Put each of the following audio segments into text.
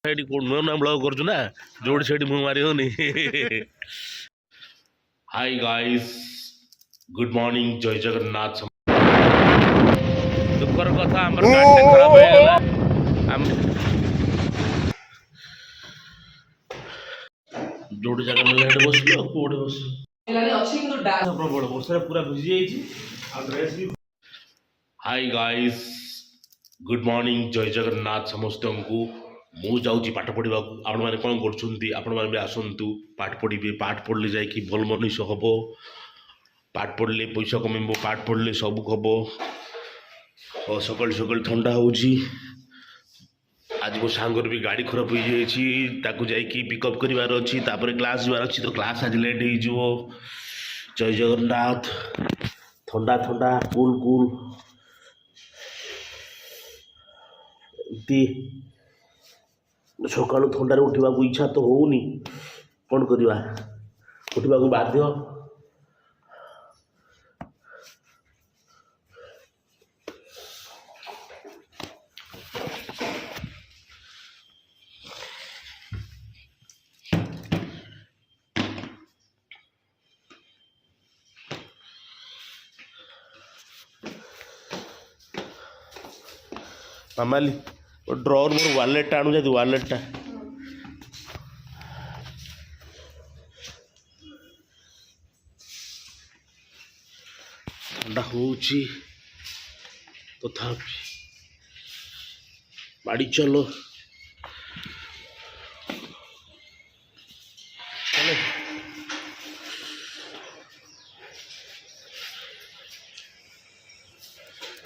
ଏଠି ନୂଆ ନୂଆ ବ୍ଲଗ କରୁଛୁ ନା ଯୋଉଠି ସେଠି ମୁଁ ମାରି ହଉନି। ହାଇ ଗାଇସ୍, ଗୁଡ୍ ମର୍ଣ୍ଣିଂ, ଜୟ ଜଗନ୍ନାଥ। ଦୁଃଖର କଥା ଆମର ଗାଡ଼ିଟା ଖରାପ ହେଇଗଲା। ଯୋଉଠି ଜାଗା ମିଳିଲା ସେଠି ବସିଲୁ ଆଉ କୋଉଠି ବସିଲୁ ପ୍ରବଳ ବର୍ଷାରେ ପୁରା ଭିଜି ଯାଇଛି ଆଉ ଡ୍ରେସ୍ ବି। ହାଇ ଗାଇସ୍, ଗୁଡ୍ ମର୍ଣ୍ଣିଂ, ଜୟ ଜଗନ୍ନାଥ ସମସ୍ତଙ୍କୁ। ମୁଁ ଯାଉଛି ପାଠ ପଢ଼ିବାକୁ। ଆପଣମାନେ କ'ଣ କରୁଛନ୍ତି? ଆପଣମାନେ ବି ଆସନ୍ତୁ, ପାଠ ପଢ଼ିବେ। ପାଠ ପଢ଼ିଲେ ଯାଇକି ଭଲ ମଣିଷ ହେବ। ପାଠ ପଢ଼ିଲେ ପଇସା କମେଇବ, ପାଠ ପଢ଼ିଲେ ସବୁ ହେବ। ସକାଳୁ ସକାଳୁ ଥଣ୍ଡା ହେଉଛି। ଆଜି ମୋ ସାଙ୍ଗର ବି ଗାଡ଼ି ଖରାପ ହୋଇଯାଇଛି, ତାକୁ ଯାଇକି ପିକଅପ୍ କରିବାର ଅଛି, ତାପରେ କ୍ଲାସ୍ ଯିବାର ଅଛି। ତ କ୍ଲାସ୍ ଆଜି ଲେଟ୍ ହେଇଯିବ। ଜୟ ଜଗନ୍ନାଥ। ଥଣ୍ଡା ଥଣ୍ଡା, କୁଲ୍ କୁଲ୍, ଏମିତି ସକାଳୁ ଥଣ୍ଡାରେ ଉଠିବାକୁ ଇଚ୍ଛା ତ ହେଉନି, କ'ଣ କରିବା, ଉଠିବାକୁ ବାଧ୍ୟ। ମାମାଲି ଡ୍ରର ମୋର ୱାଲେଟ୍ଟା ଆଣୁ ଯଦି ୱାଲେଟ୍ଟା। ଥଣ୍ଡା ହେଉଛି ତଥାପି ବାଡ଼ି ଚାଲ।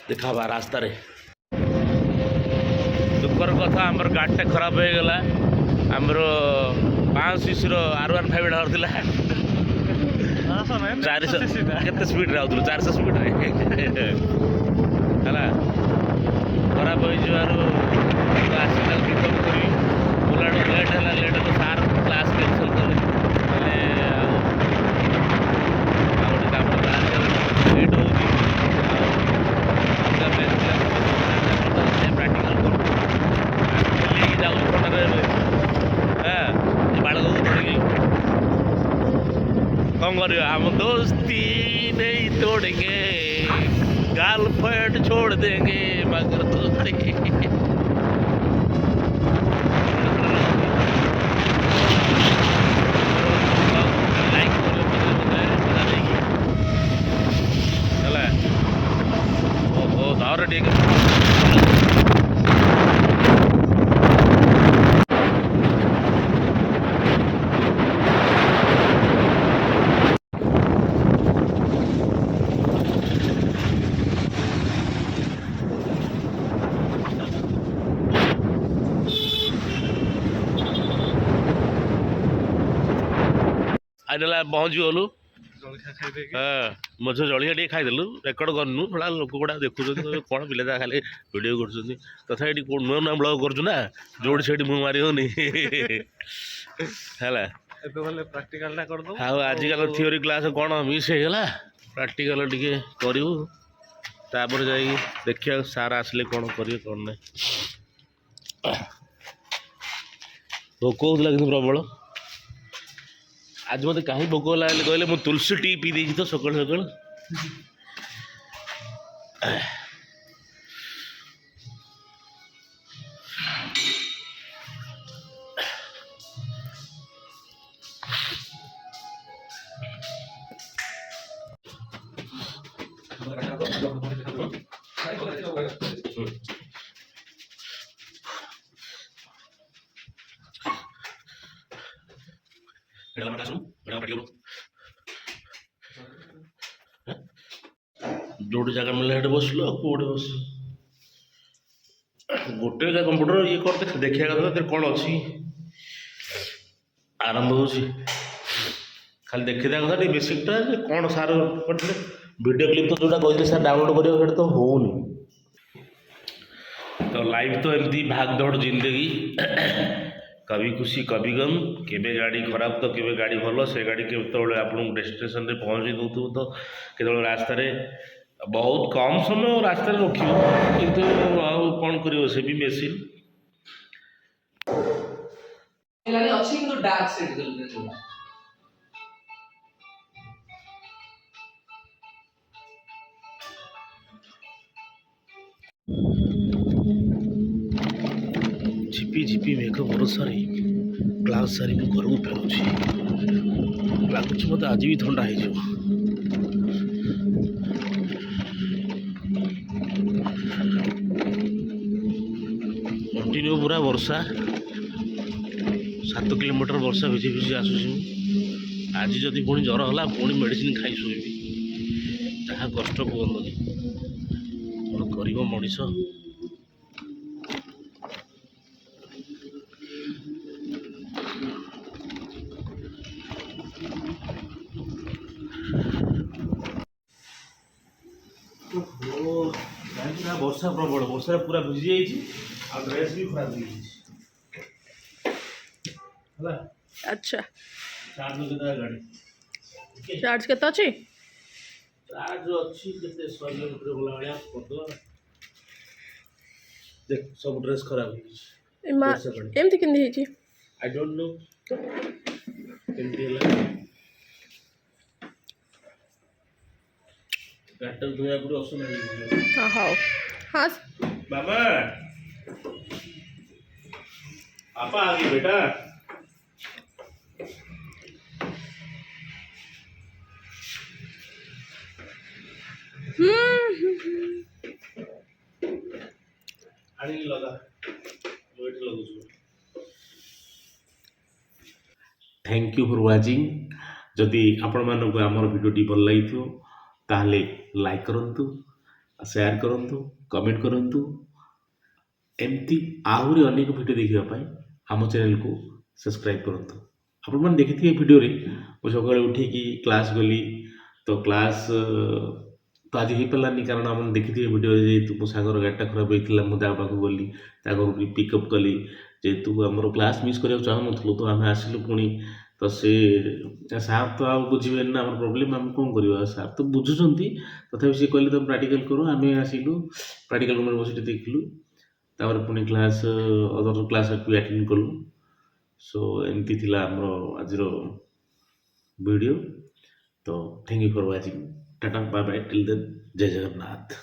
ଦେଖା ହବା ରାସ୍ତାରେ। ଦୁଃଖର କଥା ଆମର ଗାଡ଼ିଟା ଖରାପ ହେଇଗଲା। ଆମର 500cc R15 ବାହାରୁଥିଲା, 400 କେତେ ସ୍ପିଡ଼ରେ ଆଉଥିଲୁ, 400 ସ୍ପିଡ଼ରେ ହେଲା। ଖରାପ ହେଇଯିବାରୁ ଆସିଲା ପିକଅପ୍ କରି ବୁଲାଠୁ ଲେଟ୍ ହେଲା। ଲେଟ୍ ହେଲେ ସାର୍ କ୍ଲାସ୍ କ୍ୟାନ୍ସଲ୍ କଲେ। ହେଲେ ଆଉ ଗୋଟେ କାମ କ୍ଲାସ୍ ଲେଟ୍ ହେଉଛି। ପ୍ରାକ୍ଟିକାଲ୍ କରୁ ବୁଲିକି ଯାଉଛି ଥଣ୍ଡାରେ ବାଳକକୁ ଧରିକି। କ'ଣ କରିବା, ଆମ ଦୋସ୍ତି ନେଇ ତୋଡ଼େଙ୍ଗେ, ଗାର୍ଲଫ୍ରେଣ୍ଡ छोड़ देंगे मगर दोस्ती। ହେଲା ଓହୋ ଧର ଟିକେ। ଆଇଲା ପହଞ୍ଚିଗଲୁ। ମଝିରେ ଜଳିଖିଆ ଟିକେ ଖାଇଦେଲୁ, ରେକର୍ଡ଼ କରିନୁ। ଶଳା ଲୋକ ଗୁଡ଼ା ଦେଖୁଛନ୍ତି କ'ଣ ପିଲାଟା ଖାଲି ଭିଡ଼ିଓ କରୁଛନ୍ତି। ତଥାପି ଏଠି ନୂଆ ନୂଆ ବ୍ଲଗ କରୁଛୁ ନା ଯୋଉଠି ସେଠି ମୁଁ ମାରି ହଉନି ହେଲା। ଆଉ ଆଜିକାଲି ଥିଓରି କ୍ଲାସ୍ କ'ଣ ମିସ୍ ହେଇଗଲା, ପ୍ରାକ୍ଟିକାଲ ଟିକେ କରିବୁ, ତାପରେ ଯାଇକି ଦେଖିବା ସାର୍ ଆସିଲେ କ'ଣ କରିବେ କ'ଣ ନାହିଁ। ଭୋକ ହେଉଥିଲା କିନ୍ତୁ ପ୍ରବଳ। ଆଜି ମୋତେ କାହିଁ ଭୋକ ହେଲା ହେଲେ କହିଲେ, ମୁଁ ତୁଳସୀ ଟି ପିଇ ଦେଇଛି ତ ସକାଳୁ ସକାଳୁ। ଯୋଉଠି ଜାଗା ମିଳିଲା ସେଠି ବସିଲୁ ଆଉ କୋଉଠି ବସିଲୁ। ଗୋଟେ କମ୍ପ୍ୟୁଟର ଇଏ କରିତେ ଦେଖିବା କଥା ସେଥିରେ କ'ଣ ଅଛି। ଆରମ୍ଭ ହେଉଛି ଖାଲି ଦେଖିଦେବା କଥା ଟିକେ ବେସିକ୍ଟା, ଯେ କ'ଣ ସାର୍ କରିଥିଲେ। ଭିଡ଼ିଓ କ୍ଲିପ୍ ତ ଯେଉଁଟା କହିଥିଲେ ସାର୍ ଡାଉନଲୋଡ଼ କରିବାକୁ, ସେଇଟା ତ ହେଉନି। ତ ଲାଇଫ୍ ତ ଏମିତି ଭାଗ ଦୌଡ଼ ଜିନ୍ଦଗୀ, କବି ଖୁସି କବି ଗମ୍। କେବେ ଗାଡ଼ି ଖରାପ ତ କେବେ ଗାଡ଼ି ଭଲ। ସେ ଗାଡ଼ି କେତେବେଳେ ଆପଣଙ୍କୁ ଡେଷ୍ଟିନେସନ୍ରେ ପହଞ୍ଚେଇ ଦେଉଥିବ, ତ କେତେବେଳେ ରାସ୍ତାରେ ବହୁତ କମ୍ ସମୟ ରାସ୍ତାରେ ରଖିବ। କିନ୍ତୁ ଆଉ କ'ଣ କରିବ, ସେ ବି ମେସିନ୍। ଏଲାନି ଅଛି କିନ୍ତୁ ଡାର୍କ ସେଡ୍ କଲର ଯୋଉଟା ଝିପି ଝିପି ମେଘ ଭରସାରେ କ୍ଲାସ୍ ସାରି ମୁଁ ଘରକୁ ଫେରୁଛି। ଲାଗୁଛି ମୋତେ ଆଜି ବି ଥଣ୍ଡା ହେଇଯିବ। କଣ୍ଟିନ୍ୟୁ ପୁରା ବର୍ଷା 7 କିଲୋମିଟର ବର୍ଷା ଭିଜି ଭିଜି ଆସୁଛି ମୁଁ। ଆଜି ଯଦି ପୁଣି ଜ୍ୱର ହେଲା ପୁଣି ମେଡ଼ିସିନ ଖାଇ ଶୋଇବି। ଯାହା କଷ୍ଟ କୁହନ୍ତୁନି, କ'ଣ କରିବ ମଣିଷ। କାହିଁକି ନା ବର୍ଷା ପ୍ରବଳ, ବର୍ଷାରେ ପୁରା ଭିଜି ଯାଇଛି ଆଉ ଡ୍ରେସ୍ ବି ଖରାପ ହେଇଯାଇଛି ହେଲା। अच्छा ଚାର୍ଜ କେତେ ଗାଡ଼ି चार्ज केते अछि ଚାର୍ଜ ଅଛି କେତେ 100 କିଲୋମିଟର ଗଲା ଭଳିଆ କରିଦେବା। ଦେଖ ସବୁ ଡ୍ରେସ୍ ଖରାପ ହେଇଯାଇଛି। इमा एमती किंदी हेची आई डोंट नो କେମିତି ହେଲା। ଗାଡ଼ିଟାକୁ ଧୋଇବାକୁ ପଡ଼ିବ, ଅସନା ହେଇଯିବ। हां हां हां बाबा पापा आ गए बेटा। आनी लगा वेट लगुछु। Thank you for watching. जदि आपण मानक आमर वीडियोटी भल लगी ताहले लाइक करंतु, शेयर करंतु, कमेंट करंतु। एमती आहरी अनेक वीडियो देखिबा पाई आम चैनल को सब्सक्राइब करंतु। आपण मन देखिथिबे वीडियो रे मु सकाळे उठिकी क्लास गली तो क्लास तो आज हो पारानी कारण आप देखिए वीडियो जेहेतु मो सांगर गाड़ीटा खराब होता मुझे पाक गली घर पिकअप कली जेहेतु आम क्लास मिस करा चाहूँ तो आम आसिलु पुणी तो से सार तो आ बुझे ना आम प्रोब्लेम आम कौन करवा सार तो बुझुं तथा सी कहले तुम प्राक्टिकल करो आम आसिलु प्राक्टिकल रूम बस देखिलु तापर पुणी क्लास अदर क्लास भी अटेंड कलु। सो एमती थिला हमरो आजर वीडियो। तो thank you for watching. Tata bye bye till then जय जगन्नाथ।